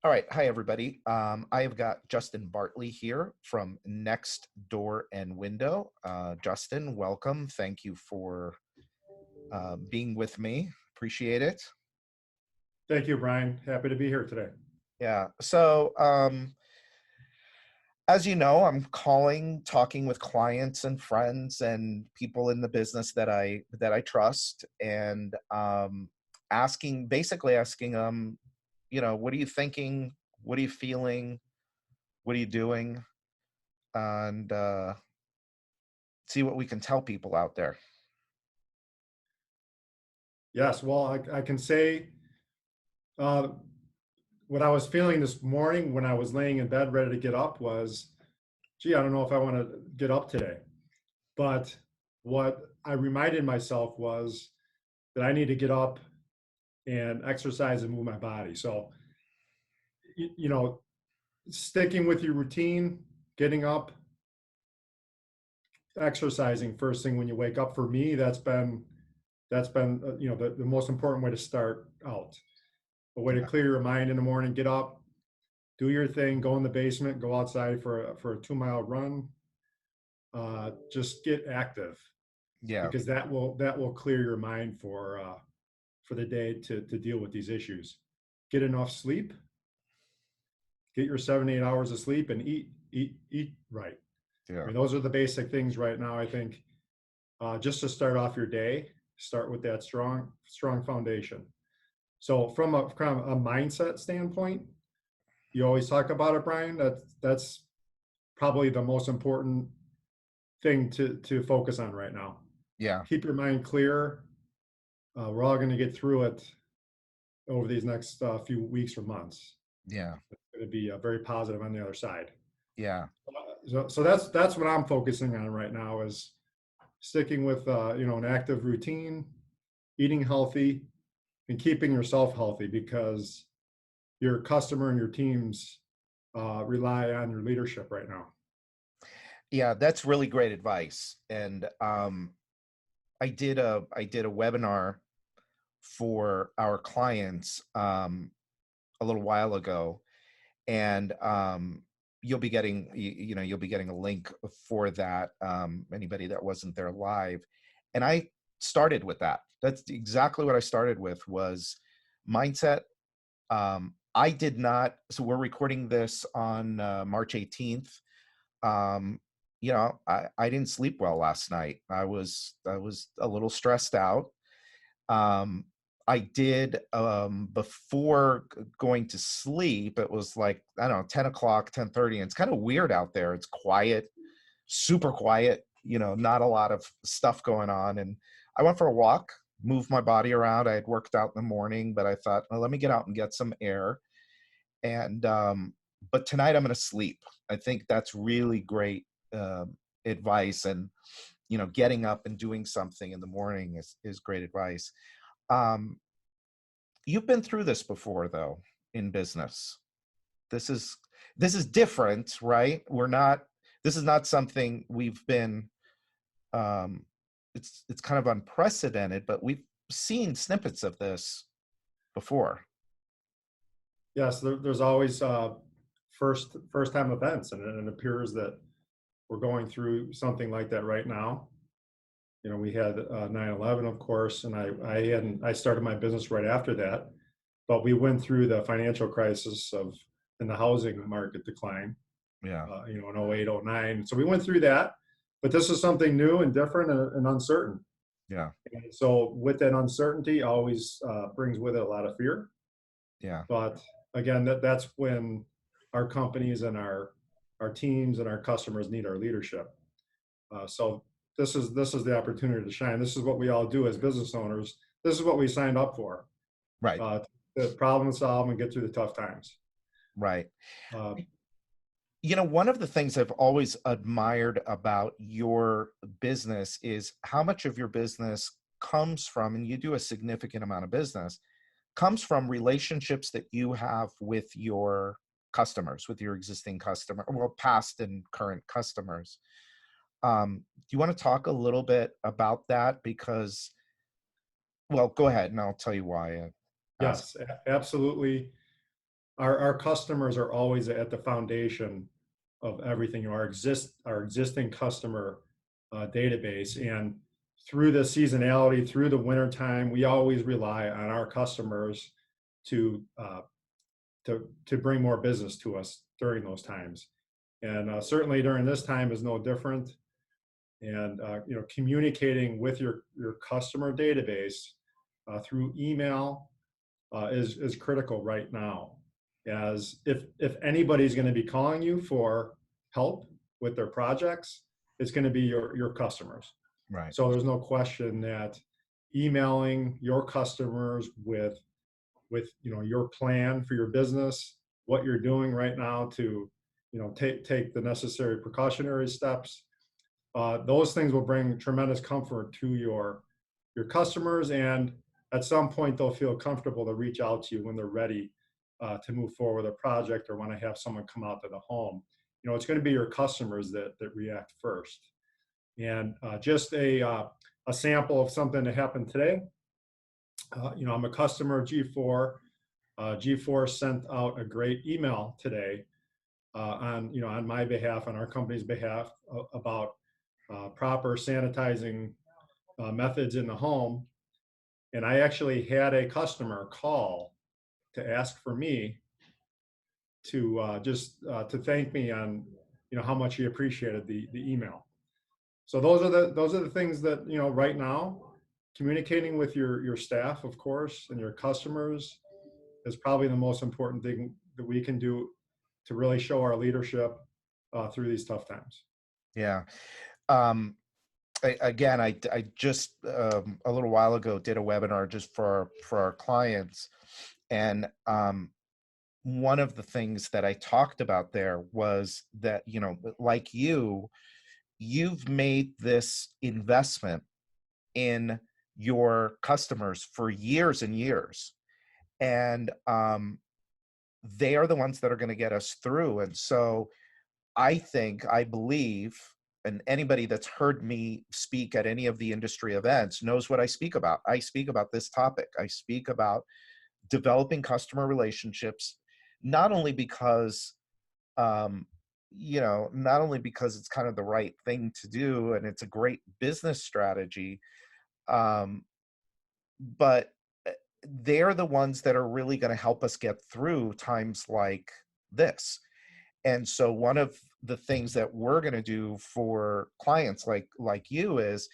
All right. Hi, everybody. I have got Justin Bartley here from Next Door and Window. Justin, welcome. Thank you for being with me. Appreciate it. Thank you, Brian. Happy to be here today. Yeah. As you know, I'm talking with clients and friends and people in the business that I trust, and basically asking them, what are you thinking? What are you feeling? What are you doing? And see what we can tell people out there. Yes, well, I can say uh, what I was feeling this morning when I was laying in bed ready to get up was, gee, I don't know if I want to get up today. But what I reminded myself was that I need to get up and exercise and move my body. So, you know, sticking with your routine, getting up, exercising first thing when you wake up. For me, that's been the most important way to start out. A way to Yeah. clear your mind in the morning, get up, do your thing, go in the basement, go outside for a 2 mile run. Just get active Yeah. because that will clear your mind for the day to deal with these issues. Get enough sleep, get your 7 8 hours of sleep, and eat right. I Yeah. mean, those are the basic things right now. I think just to start off your day, start with that strong foundation. So from a kind of a mindset standpoint, you always talk about it, Brian. That's probably the most important thing to focus on right now. Yeah. Keep your mind clear. We're all going to get through it over these next few weeks or months. Yeah. It's going to be very positive on the other side. Yeah. So that's what I'm focusing on right now is sticking with an active routine, eating healthy, and keeping yourself healthy because your customer and your teams rely on your leadership right now. Yeah. That's really great advice. And I did a webinar for our clients a little while ago, and you'll be getting a link for that, anybody that wasn't there live. And I started with that. That's exactly what I started with was mindset. I did not. So we're recording this on March 18th. Um, I didn't sleep well last night. I was a little stressed out. Um, I did before going to sleep. It was like, I don't know, 10 o'clock, 10:30, and it's kind of weird out there. It's quiet, super quiet. Not a lot of stuff going on. And I went for a walk, moved my body around. I had worked out in the morning, but I thought, well, let me get out and get some air. And but tonight I'm going to sleep. I think that's really great advice. And getting up and doing something in the morning is great advice. um you've been through this before, though, in business. This is different, right? We're not This is not something we've been um it's kind of unprecedented, but we've seen snippets of this before. Yes, there's always first time events, and it appears that we're going through something like that right now. We had 9/11, of course, and I started my business right after that, but we went through the financial crisis of and the housing market decline, Yeah. in 08, 09. So we went through that, but this is something new and different and uncertain. Yeah. And so with that uncertainty always brings with it a lot of fear. Yeah. But again, that's when our companies and our teams and our customers need our leadership. So this is the opportunity to shine. This is what we all do as business owners. This is what we signed up for. Right. Uh, to problem solve and get through the tough times. Right. Uh, One of the things I've always admired about your business is how much of your business comes from, and you do a significant amount of business, comes from relationships that you have with your customers, with your existing customer, well, past and current customers. Do you want to talk a little bit about that? Because, well, go ahead and I'll tell you why I ask. yes, absolutely. our customers are always at the foundation of everything. Our existing customer database, and through the seasonality, through the winter time, we always rely on our customers to to bring more business to us during those times. And certainly during this time is no different. And communicating with your customer database through email is critical right now. As if anybody's going to be calling you for help with their projects, it's going to be your customers. Right. So there's no question that emailing your customers with your plan for your business, what you're doing right now to take the necessary precautionary steps. Those things will bring tremendous comfort to your customers, and at some point they'll feel comfortable to reach out to you when they're ready to move forward with a project or want to have someone come out to the home. It's going to be your customers that react first. And just a sample of something that happened today. I'm a customer of G4. G4 sent out a great email today on my behalf, on our company's behalf, about proper sanitizing methods in the home. And I actually had a customer call to ask for me to just to thank me on how much he appreciated the email. So those are the things that right now, communicating with your staff, of course, and your customers is probably the most important thing that we can do to really show our leadership through these tough times. Yeah. Um, Again, I just a little while ago did a webinar just for our clients, and one of the things that I talked about there was that, like you've made this investment in your customers for years and years, and they are the ones that are going to get us through. And so I believe, and anybody that's heard me speak at any of the industry events knows what I speak about. I speak about this topic. I speak about developing customer relationships, not only because, um, not only because it's kind of the right thing to do and it's a great business strategy, um, but they're the ones that are really going to help us get through times like this. And so one of the things that we're going to do for clients like you is,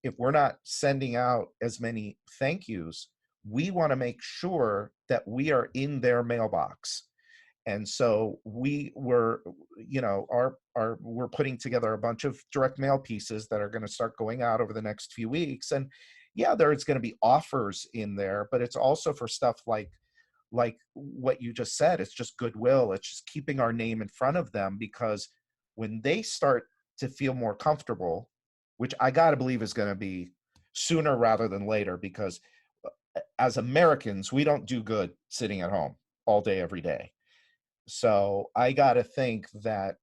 if we're not sending out as many thank yous, we want to make sure that we are in their mailbox. And so we're putting together a bunch of direct mail pieces that are going to start going out over the next few weeks. And yeah, there's going to be offers in there, but it's also for stuff like what you just said. It's just goodwill. It's just keeping our name in front of them, because when they start to feel more comfortable, which I got to believe is going to be sooner rather than later, because as Americans, we don't do good sitting at home all day, every day. So I got to think that,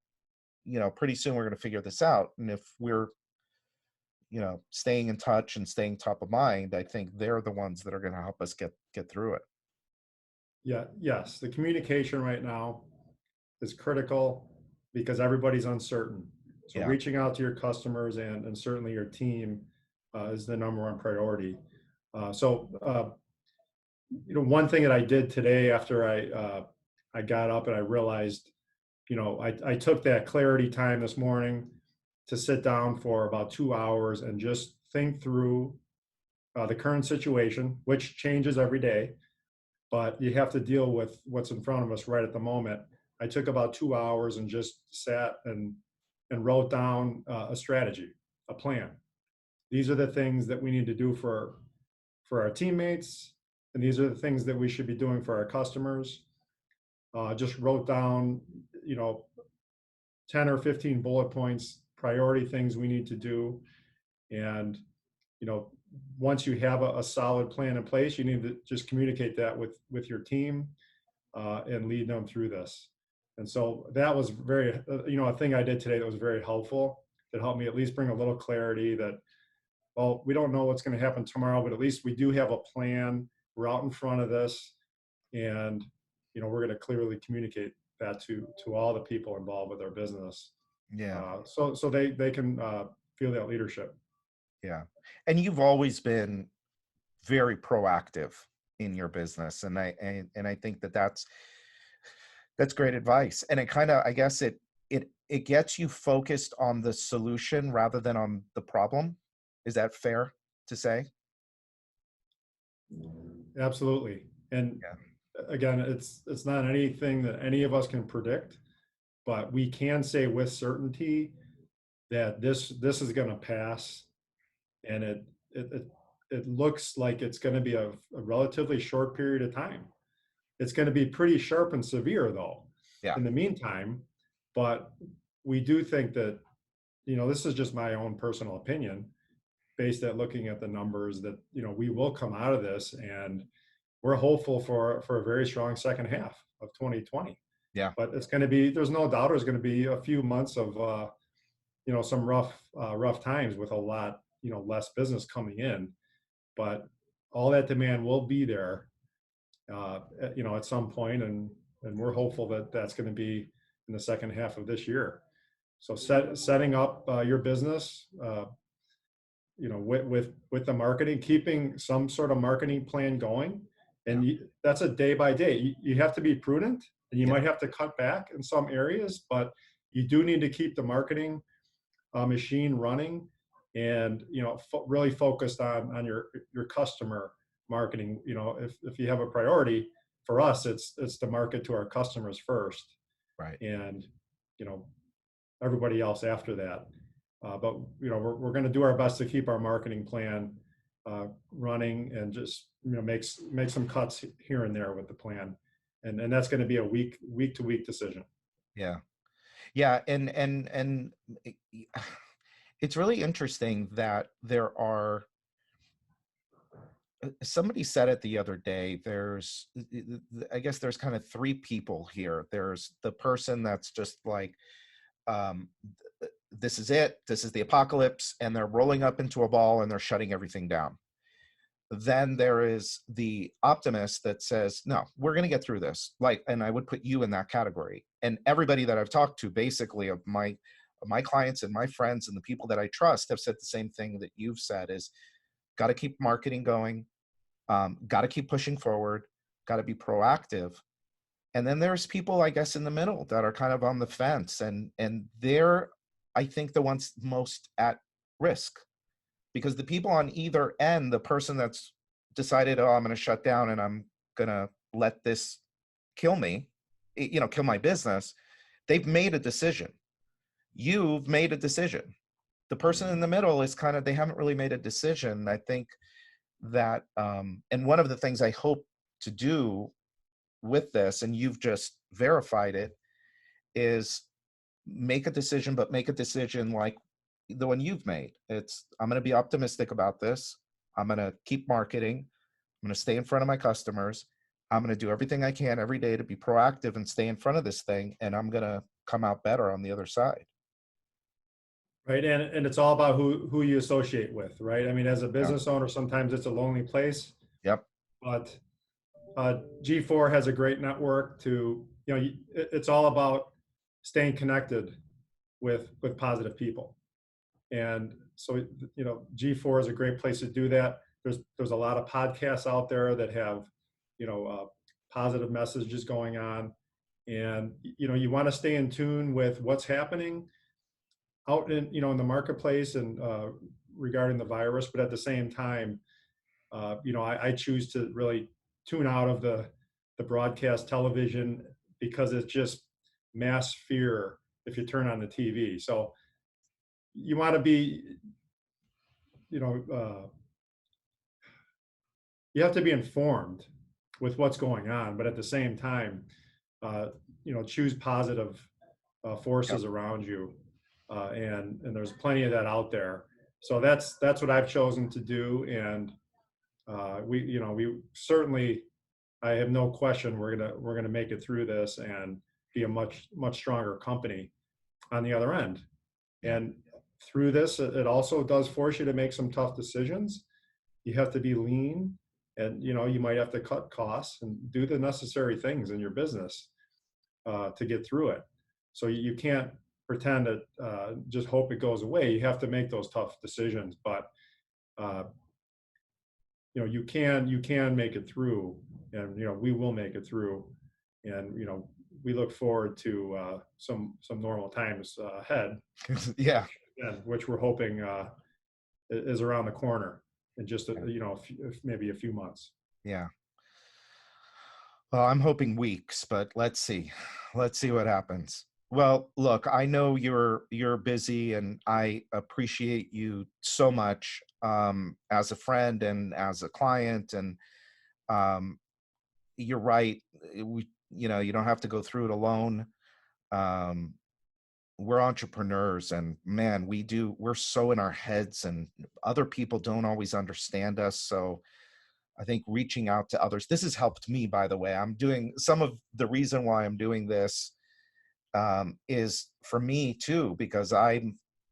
pretty soon we're going to figure this out. And if we're, staying in touch and staying top of mind, I think they're the ones that are going to help us get through it. Yeah, yes, the communication right now is critical because everybody's uncertain. So Yeah. reaching out to your customers and certainly your team is the number one priority. One thing that I did today after I got up and I realized, I took that clarity time this morning to sit down for about 2 hours and just think through the current situation, which changes every day, but you have to deal with what's in front of us right at the moment. I took about 2 hours and just sat and wrote down a strategy, a plan. These are the things that we need to do for our teammates, and these are the things that we should be doing for our customers. Just wrote down, 10 or 15 bullet points, priority things we need to do. And, once you have a solid plan in place, you need to just communicate that with your team and lead them through this. And so that was a thing I did today that was very helpful. That helped me at least bring a little clarity that, well, we don't know what's going to happen tomorrow, but at least we do have a plan. We're out in front of this. And, we're going to clearly communicate that to all the people involved with our business, Yeah. so they can feel that leadership. Yeah. And you've always been very proactive in your business. And I think that that's great advice. And it kind of, I guess it gets you focused on the solution rather than on the problem. Is that fair to say? Absolutely. And Yeah. again, it's not anything that any of us can predict, but we can say with certainty that this is going to pass, and it looks like it's going to be a relatively short period of time. It's going to be pretty sharp and severe though Yeah. in the meantime, but we do think that, this is just my own personal opinion based at looking at the numbers, that we will come out of this, and we're hopeful for a very strong second half of 2020. Yeah. But there's no doubt there's going to be a few months of some rough times with a lot less business coming in, but all that demand will be there at some point, and we're hopeful that that's going to be in the second half of this year. So setting up your business, with the marketing, keeping some sort of marketing plan going, Yeah. and that's a day by day. You have to be prudent, and you Yeah. might have to cut back in some areas, but you do need to keep the marketing machine running, and really focused on your customer marketing. If you have a priority, for us it's to market to our customers first, Right. and you know everybody else after that. But we're going to do our best to keep our marketing plan running, and just make some cuts here and there with the plan, and that's going to be a week to week decision. Yeah. Yeah. And it's really interesting that there are, somebody said it the other day, I guess there's kind of three people here. There's the person that's just like, um, this is it, this is the apocalypse, and they're rolling up into a ball and they're shutting everything down. Then there is the optimist that says, no, we're going to get through this. Like, and I would put you in that category. And everybody that I've talked to, basically, of my clients and my friends and the people that I trust, have said the same thing that you've said: is got to keep marketing going, got to keep pushing forward, got to be proactive. And then there's people, I guess, in the middle that are kind of on the fence, and they're, I think, the ones most at risk, because the people on either end, the person that's decided, oh, I'm going to shut down and I'm going to let this kill me, kill my business, they've made a decision. You've made a decision. The person in the middle is kind of, they haven't really made a decision. I think that, and one of the things I hope to do with this, and you've just verified it, is make a decision, but make a decision like the one you've made. It's, I'm going to be optimistic about this. I'm going to keep marketing. I'm going to stay in front of my customers. I'm going to do everything I can every day to be proactive and stay in front of this thing. And I'm going to come out better on the other side. Right. And it's all about who you associate with, right? I mean, as a Yeah. business owner, sometimes it's a lonely place, Yep. but G4 has a great network to, it's all about staying connected with positive people. And so, G4 is a great place to do that. There's a lot of podcasts out there that have, positive messages going on. And, you want to stay in tune with what's happening out in the marketplace, and regarding the virus. But at the same time, I choose to really tune out of the broadcast television, because it's just mass fear if you turn on the TV. So you want to be, you know, you have to be informed with what's going on, but at the same time, choose positive Yep. forces around you, and there's plenty of that out there. So that's what I've chosen to do, and we certainly, I have no question we're gonna make it through this and be a much stronger company on the other end. Yeah. And through this, it also does force you to make some tough decisions. You have to be lean, and you might have to cut costs and do the necessary things in your business to get through it. So you can't pretend that just hope it goes away. You have to make those tough decisions, but uh, you can make it through, and we will make it through, and we look forward to some normal times ahead, Yeah. which we're hoping is around the corner in just maybe a few months. Yeah. Well, I'm hoping weeks, but let's see. Let's see what happens. Well, look, I know you're busy, and I appreciate you so much, as a friend and as a client. And um, you're right. You don't have to go through it alone. Um, we're entrepreneurs, and man, we're so in our heads, and other people don't always understand us. So I think reaching out to others, this has helped me, by the way. I'm doing some of the reason why I'm doing this, is for me too, because I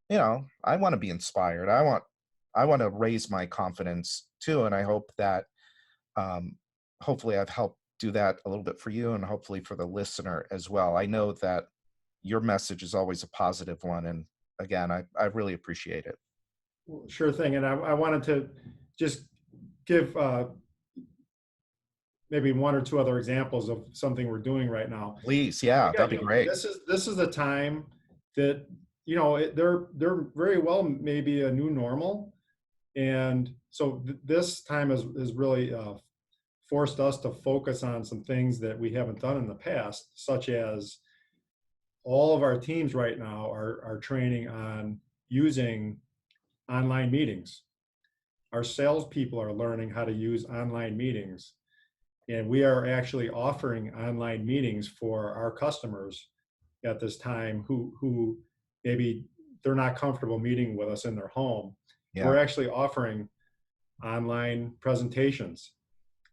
want to be inspired. I want to raise my confidence too. And I hope that, um, hopefully I've helped do that a little bit for you, and hopefully for the listener as well. I know that your message is always a positive one. And again, I really appreciate it. Sure thing. And I wanted to just give maybe one or two other examples of something we're doing right now. Please. Yeah, Again, that'd be great. this is a time that they're very well maybe a new normal, and so this time has really forced us to focus on some things that we haven't done in the past, such as all of our teams right now are training on using online meetings. Our salespeople are learning how to use online meetings, and we are actually offering online meetings for our customers at this time who maybe they're not comfortable meeting with us in their home. Yeah. We're actually offering online presentations.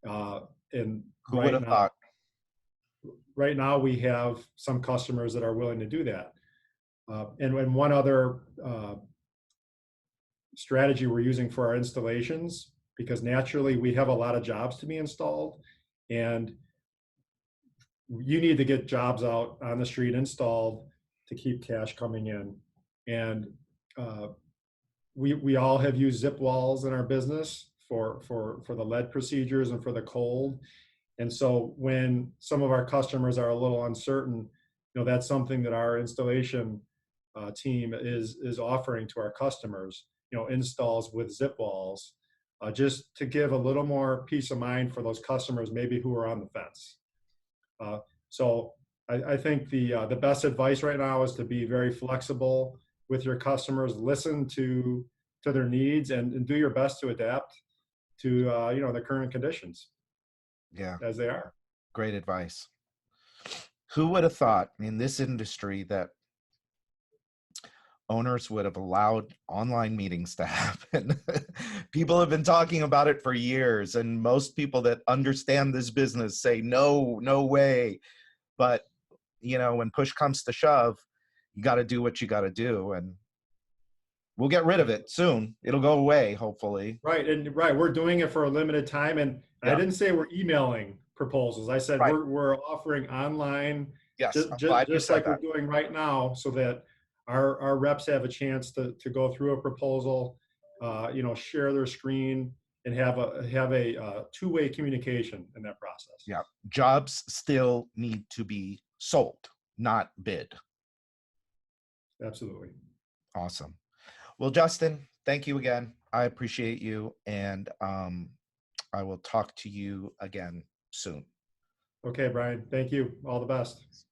Uh, and Who would have thought? right now we have some customers that are willing to do that. And one other strategy we're using for our installations, because naturally we have a lot of jobs to be installed, and you need to get jobs out on the street installed to keep cash coming in. And uh, we all have used zip walls in our business for the lead procedures and for the cold. And so when some of our customers are a little uncertain, that's something that our installation team is offering to our customers. Installs with zip walls, just to give a little more peace of mind for those customers maybe who are on the fence. So I think the best advice right now is to be very flexible with your customers, listen to their needs, and do your best to adapt to the current conditions Yeah. as they are. Great advice. Who would have thought in this industry that owners would have allowed online meetings to happen? People have been talking about it for years, and most people that understand this business say, no, no way. But, when push comes to shove, you got to do what you got to do. And we'll get rid of it soon. It'll go away, hopefully. Right. And right, we're doing it for a limited time. And I Yeah. didn't say we're emailing proposals. I said Right. we're offering online, Yes. I'm glad you just said like we're that. doing right now, so that our reps have a chance to go through a proposal, share their screen, and have a two-way communication in that process. Yeah. Jobs still need to be sold, not bid. Absolutely. Awesome. Well, Justin, thank you again. I appreciate you. And I will talk to you again soon. Okay, Brian. Thank you. All the best.